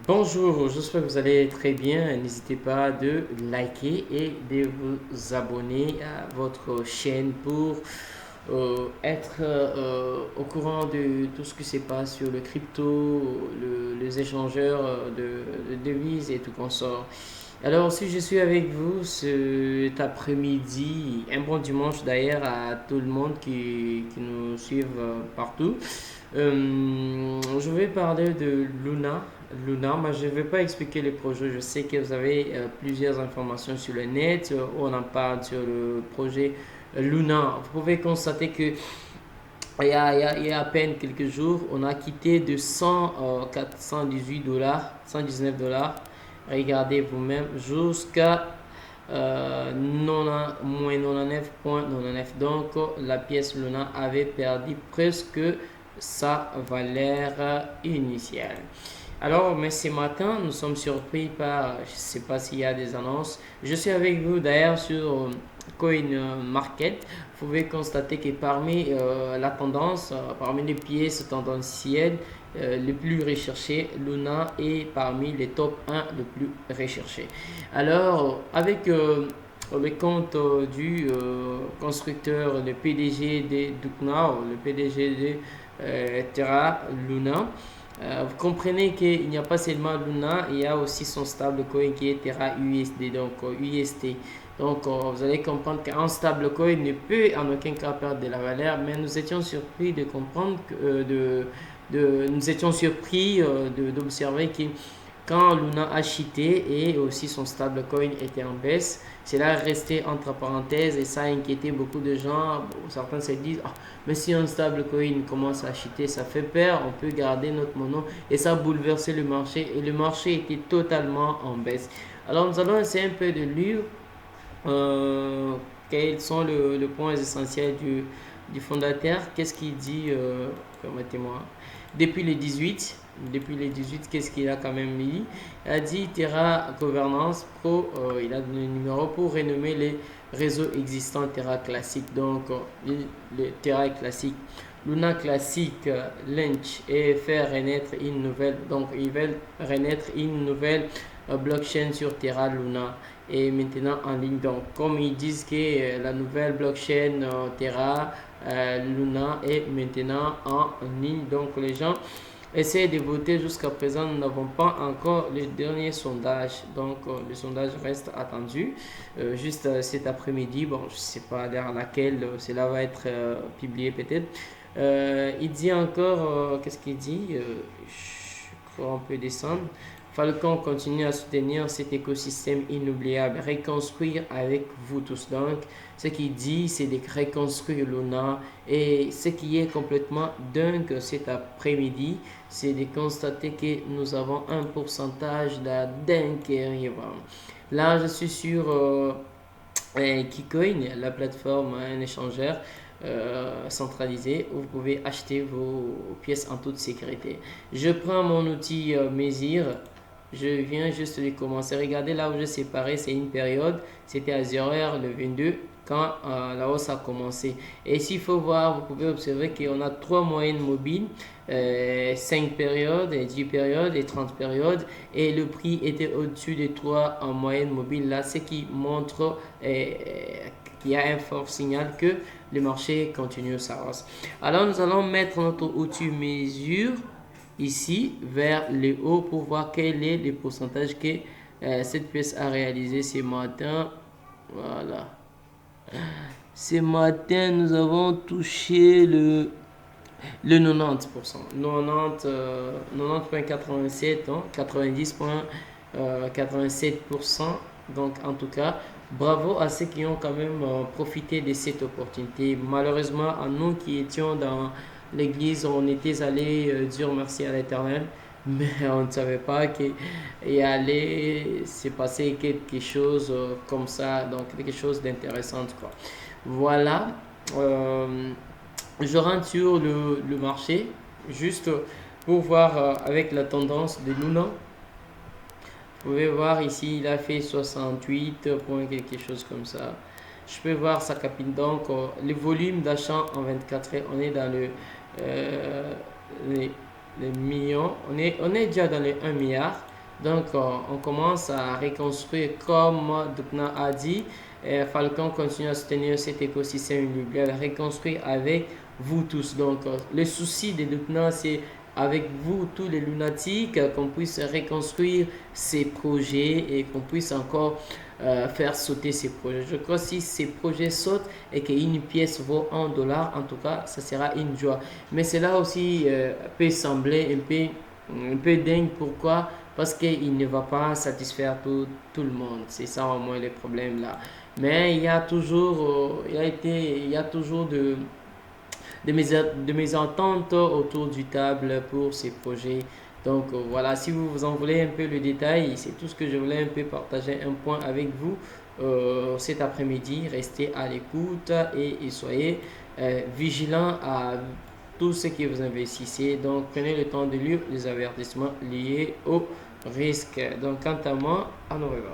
Bonjour, j'espère que vous allez très bien. N'hésitez pas de liker et de vous abonner à votre chaîne pour être au courant de tout ce qui se passe sur le crypto, les échangeurs de devises et tout consort. Alors, si je suis avec vous cet après-midi, un bon dimanche d'ailleurs à tout le monde qui nous suivent partout. Je vais parler de Luna. Luna, moi je ne vais pas expliquer le projet. Je sais que vous avez plusieurs informations sur le net. On en parle sur le projet Luna. Vous pouvez constater que il y a à peine quelques jours, on a quitté de 418 dollars, 119 dollars. Regardez vous-même jusqu'à moins 99,99. Donc la pièce Luna avait perdu presque sa valeur initiale. Alors, mais ce matin, nous sommes surpris par, je ne sais pas s'il y a des annonces. Je suis avec vous d'ailleurs sur Coin Market. Vous pouvez constater que parmi la tendance, parmi les pièces tendancielles les plus recherchées, Luna est parmi les top 1 les plus recherchés. Alors, avec le compte du constructeur, le PDG de Duknao, le PDG de Terra Luna, vous comprenez qu'il n'y a pas seulement Luna, il y a aussi son stablecoin qui est Terra USD, donc UST. Donc vous allez comprendre qu'un stablecoin ne peut en aucun cas perdre de la valeur, mais nous étions surpris de comprendre que, nous étions surpris d'observer que quand Luna a cheaté et aussi son stablecoin était en baisse, cela restait entre parenthèses et ça a inquiété beaucoup de gens. Certains se disent, ah, mais si un stablecoin commence à chuter, ça fait peur, on peut garder notre monnaie. Et ça a bouleversé le marché et le marché était totalement en baisse. Alors nous allons essayer un peu de lire quels sont les points essentiels du fondateur. Qu'est-ce qu'il dit, permettez-moi, depuis les 18. Depuis les 18, qu'est-ce qu'il a quand même mis? Il a dit Terra Governance Pro, il a donné le numéro pour renommer les réseaux existants Terra Classique. Donc, le Terra Classique, Luna Classique, Lynch et faire renaître une nouvelle. Donc, ils veulent renaître une nouvelle blockchain sur Terra Luna et maintenant en ligne. Donc, comme ils disent que la nouvelle blockchain Terra Luna est maintenant en ligne. Donc, les gens essaient de voter. Jusqu'à présent, nous n'avons pas encore le dernier sondage. Donc, le sondage reste attendu. Juste cet après-midi, bon, je ne sais pas à laquelle cela va être publié peut-être. Il dit encore, qu'est-ce qu'il dit je crois qu'on peut descendre. Falcon continue à soutenir cet écosystème inoubliable, reconstruire avec vous tous. Donc, ce qu'il dit, c'est de reconstruire Luna. Et ce qui est complètement dingue cet après-midi, c'est de constater que nous avons un pourcentage de dingue qui arrive. Là, je suis sur Kikoin, la plateforme, un échangeur centralisé où vous pouvez acheter vos pièces en toute sécurité. Je prends mon outil Mesir. Je viens juste de commencer. Regardez là où j'ai séparé, c'est une période. C'était à 0h le 22 quand la hausse a commencé. Et s'il faut voir, vous pouvez observer qu'on a trois moyennes mobiles, 5 périodes, 10 périodes et 30 périodes. Et le prix était au-dessus des 3 en moyenne mobile. Là, ce qui montre qu'il y a un fort signal que le marché continue sa hausse. Alors, nous allons mettre notre outil mesure ici vers le haut pour voir quel est le pourcentage que cette pièce a réalisé ce matin. Voilà. Ce matin, nous avons touché le 90%. 90,87, hein, 90,87%. Donc, en tout cas, bravo à ceux qui ont quand même profité de cette opportunité. Malheureusement, à nous qui étions dans l'église, on était allés dire merci à l'Éternel, mais on ne savait pas qu'il allait se passer quelque chose comme ça, donc quelque chose d'intéressant, quoi. Voilà. Euh, je rentre sur le marché juste pour voir avec la tendance de Luna. Vous pouvez voir ici, il a fait 68 points, quelque chose comme ça. Je peux voir sa capine. Donc, le volume d'achat en 24 heures, on est dans le les millions. On est déjà dans les 1 milliard. Donc, on commence à reconstruire comme Dupna a dit. Falcon continue à soutenir cet écosystème immobilier, à reconstruire avec vous tous. Donc, le souci de Dupna, c'est avec vous, tous les lunatiques, qu'on puisse reconstruire ces projets et qu'on puisse encore faire sauter ces projets. Je crois que si ces projets sautent et qu'une pièce vaut $1, en tout cas, ça sera une joie. Mais cela aussi peut sembler un peu dingue. Pourquoi? Parce qu'il ne va pas satisfaire tout le monde. C'est ça au moins le problème là. Mais il y a toujours, il y a toujours de mésententes autour du table pour ces projets. Donc voilà, si vous en voulez un peu le détail, c'est tout ce que je voulais un peu partager un point avec vous cet après-midi. Restez à l'écoute et soyez vigilants à tout ce que vous investissez. Donc prenez le temps de lire les avertissements liés au risque. Donc quant à moi, à nous revoir.